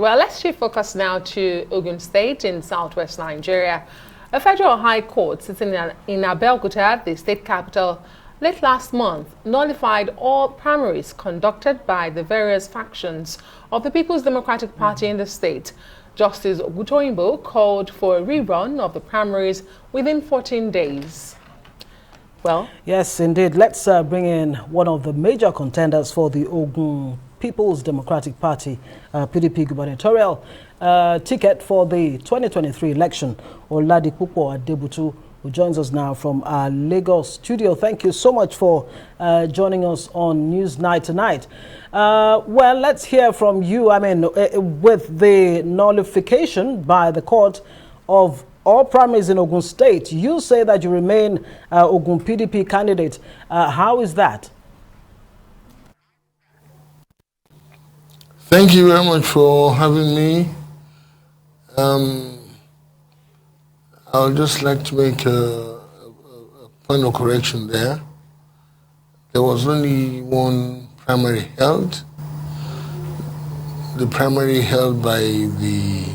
Well, let's shift focus now to Ogun State in southwest Nigeria. A federal high court sitting in Adebutu, the state capital, late last month nullified all primaries conducted by the various factions of the People's Democratic Party in the state. Justice Ogun called for a rerun of the primaries within 14 days. Well, yes, indeed. Let's bring in one of the major contenders for the Ogun People's Democratic Party, PDP gubernatorial ticket for the 2023 election, Adebutu, who joins us now from our Lagos studio. Thank you so much for joining us on News Night tonight. Well, let's hear from you. I mean, with the nullification by the court of all primaries in Ogun State, you say that you remain Ogun PDP candidate. How is that? Thank you very much for having me. I would just like to make a point of correction there. There was only one primary held. The primary held by the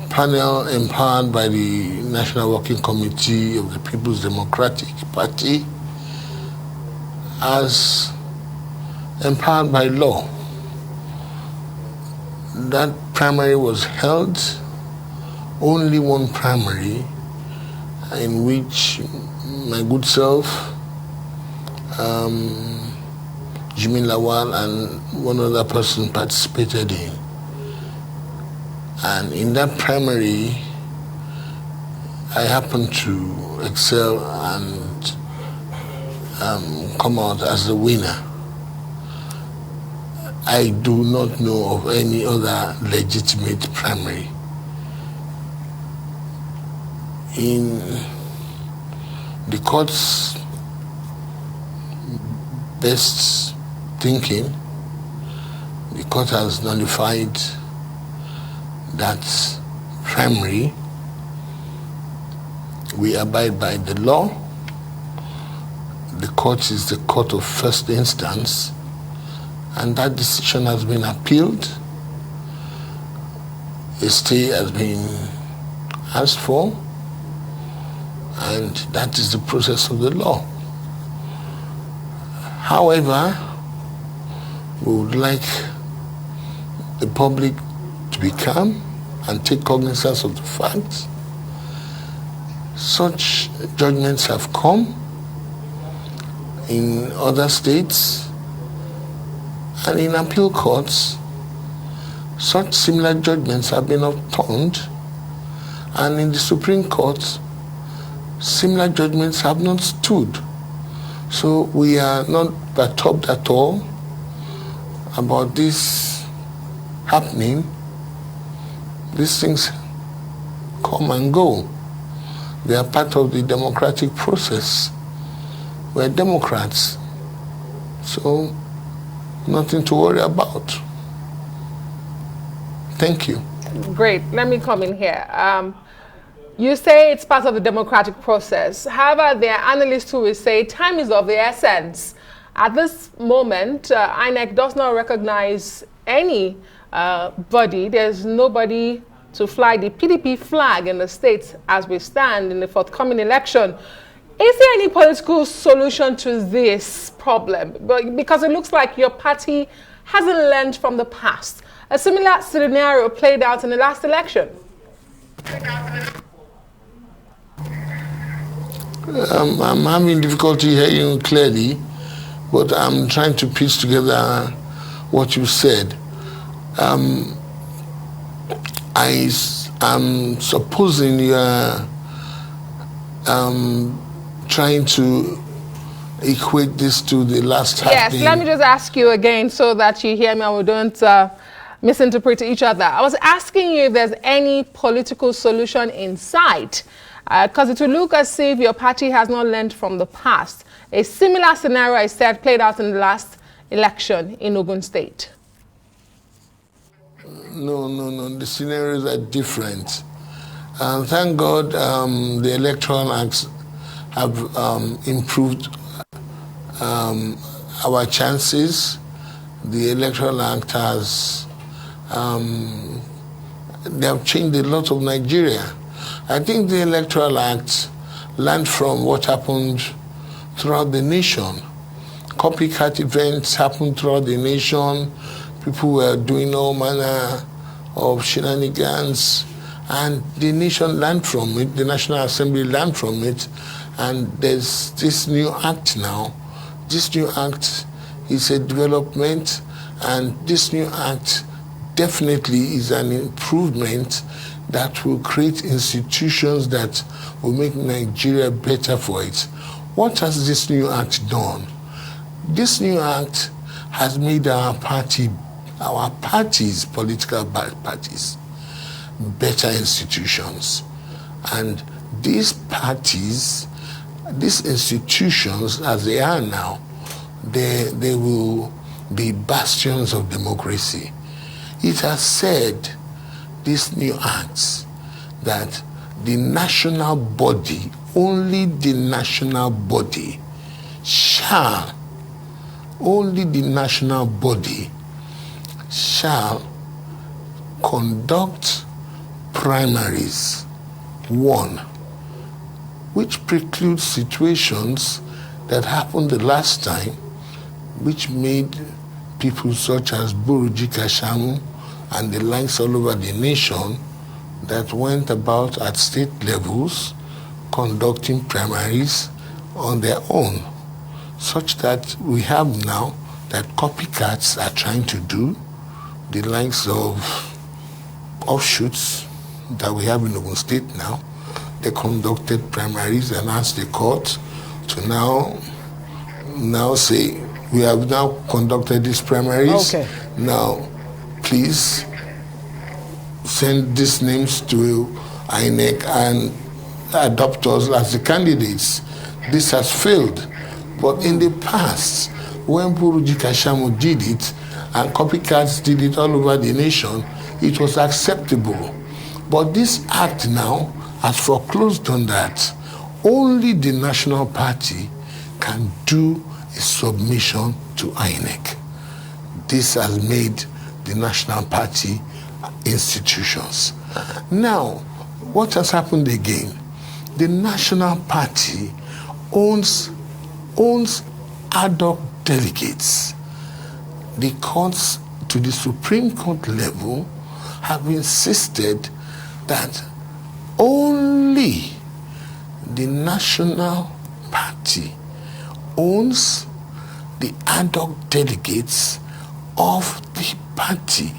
panel empowered by the National Working Committee of the People's Democratic Party as empowered by law. That primary was held, only one primary, in which my good self, Jimmy Lawal, and one other person participated in. And in that primary, I happened to excel and come out as the winner. I do not know of any other legitimate primary. In the court's best thinking, the court has nullified that primary. We abide by the law. The court is the court of first instance, and that decision has been appealed. A stay has been asked for, and that is the process of the law. However, we would like the public to be calm and take cognizance of the facts. Such judgments have come in other states and in appeal courts. Such similar judgments have been overturned, and in the Supreme Court, similar judgments have not stood. So we are not perturbed at all about this happening. These things come and go. They are part of the democratic process. We're Democrats, so nothing to worry about. Thank you. Great. Let me come in here. You say it's part of the democratic process. However, there are analysts who will say time is of the essence. At this moment, INEC does not recognize any body. There's nobody to fly the PDP flag in the state as we stand in the forthcoming election. Is there any political solution to this problem? Because it looks like your party hasn't learned from the past. A similar scenario played out in the last election. I'm having difficulty hearing you clearly, but I'm trying to piece together what you said. I'm supposing you are trying to equate this to the last happening. Yes, let me just ask you again so that you hear me and we don't misinterpret each other. I was asking you if there's any political solution in sight, because it will look as if your party has not learned from the past. A similar scenario, I said, played out in the last election in Ogun State. No. The scenarios are different. Thank God the electoral acts have improved our chances. The electoral act has they have changed a lot of Nigeria. I think the Electoral Act learned from what happened throughout the nation. Copycat events happened throughout the nation. People were doing all manner of shenanigans, and the nation learned from it. The National Assembly learned from it, and there's this new act now. This new act is a development, and this new act definitely is an improvement that will create institutions that will make Nigeria better for it. What has this new act done? This new act has made our parties, political parties, better institutions. And these parties, these institutions, as they are now, they will be bastions of democracy. It has said, these new acts, that the national body, only the national body shall conduct primaries, one, which precludes situations that happened the last time, which made people such as Buruji Kashamu and the likes all over the nation that went about at state levels conducting primaries on their own, such that we have now that copycats are trying to do, the likes of offshoots that we have in Ogun State now. They conducted primaries and asked the court to now say, we have now conducted these primaries. Okay. Now, please send these names to INEC and adopt us as the candidates. This has failed. But in the past, when Buruji Kashamu did it and copycats did it all over the nation, it was acceptable. But this act now has foreclosed on that. Only the national party can do a submission to INEC. This has made the national party institutions. Now, what has happened again? The national party owns ad hoc delegates. The courts to the Supreme Court level have insisted that only the national party owns the ad hoc delegates of the party.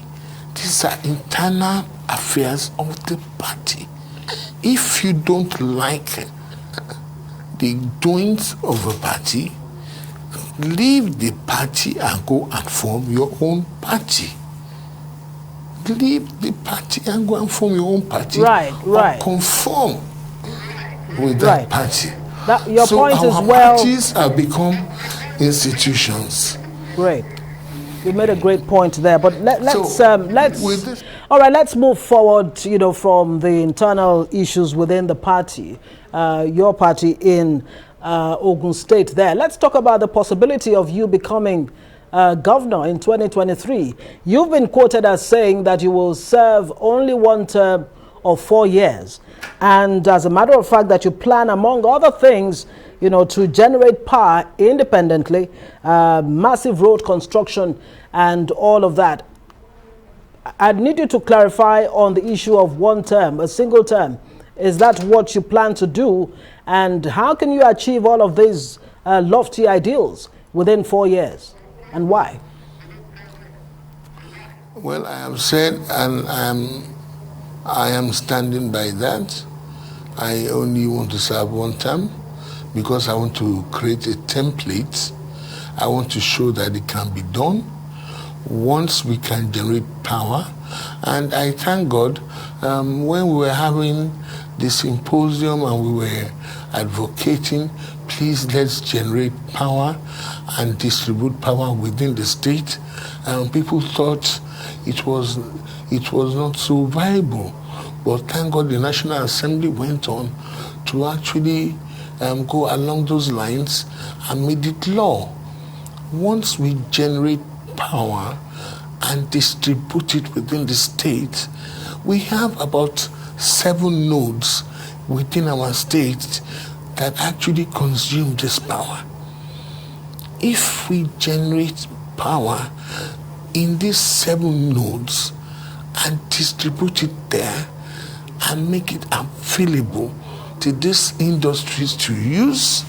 These are internal affairs of the party. If you don't like the doings of a party, leave the party and go and form your own party. Leave the party and go and form your own party. Right. Or conform with that party. Your point is our well. Parties have become institutions. Great. You made a great point there, but let's all right. Let's move forward. From the internal issues within the party, your party in Ogun State. There, let's talk about the possibility of you becoming governor in 2023. You've been quoted as saying that you will serve only one term of 4 years, and as a matter of fact, that you plan, among other things, to generate power independently, massive road construction and all of that. I'd need you to clarify on the issue of one term, a single term. Is that what you plan to do? And how can you achieve all of these lofty ideals within 4 years? And why? Well, I have said, and I am standing by that. I only want to serve one term, because I want to create a template. I want to show that it can be done once we can generate power. And I thank God, when we were having the symposium and we were advocating, please let's generate power and distribute power within the state, people thought it was not so viable. But thank God the National Assembly went on to actually go along those lines and made it law. Once we generate power and distribute it within the state. We have about 7 nodes within our state that actually consume this power. If we generate power in these 7 nodes and distribute it there and make it available to these industries to use,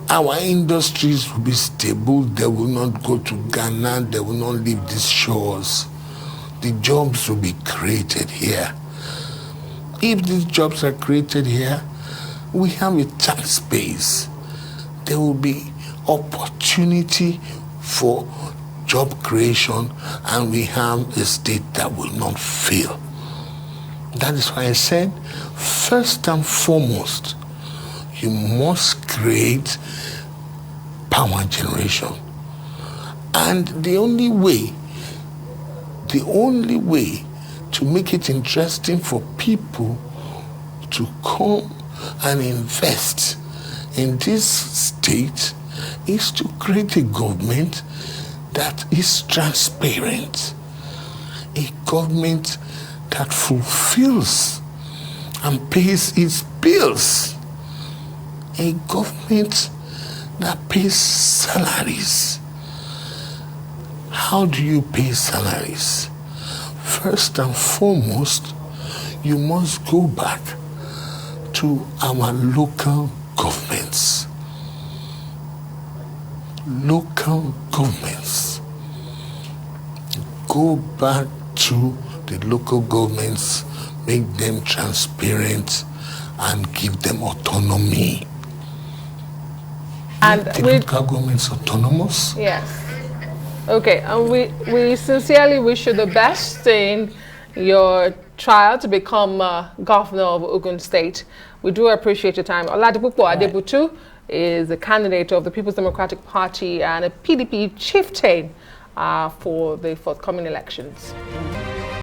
our industries will be stable. They will not go to Ghana. They will not leave these shores. The jobs will be created here. If these jobs are created here, we have a tax base. There will be opportunity for job creation, and we have a state that will not fail. That is why I said, first and foremost, you must create power generation. And the only way to make it interesting for people to come and invest in this state is to create a government that is transparent, a government that fulfills and pays its bills, a government that pays salaries. How do you pay salaries? First and foremost, you must go back to our local governments. Local governments. Go back to the local governments, make them transparent, and give them autonomy. And the local government's autonomous? Yes. Okay, and we sincerely wish you the best in your trial to become governor of Ogun State. We do appreciate your time. Adebutu is a candidate of the People's Democratic Party and a PDP chieftain for the forthcoming elections.